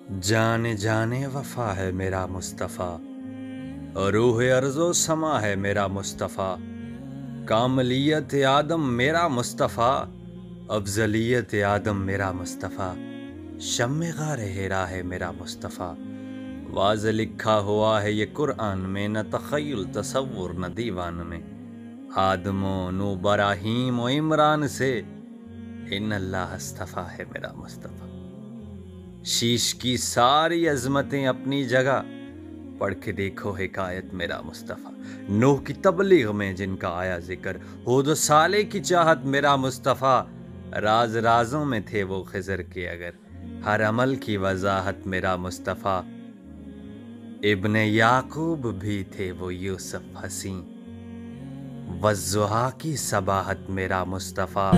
جان جانے وفا ہے میرا مصطفیٰ، روح ارض و سما ہے میرا مصطفیٰ، کاملیت آدم میرا مصطفیٰ، افضلیت آدم میرا مصطفیٰ، شمع غار ہیرا ہے میرا مصطفیٰ، واضح لکھا ہوا ہے یہ قرآن میں، نہ تخیل تصور نہ دیوان میں، آدم و نو براہیم و عمران سے ان اللہ اصطفیٰ ہے میرا مصطفیٰ۔ شیش کی ساری عظمتیں اپنی جگہ، پڑھ کے دیکھو حکایت میرا مصطفیٰ، نوح کی تبلیغ میں جن کا آیا ذکر، ہود و صالح کی چاہت میرا مصطفیٰ، راز رازوں میں تھے وہ خضر کے اگر، ہر عمل کی وضاحت میرا مصطفیٰ، ابن یعقوب بھی تھے وہ یوسف حسین، والضحیٰ کی صباحت میرا مصطفیٰ۔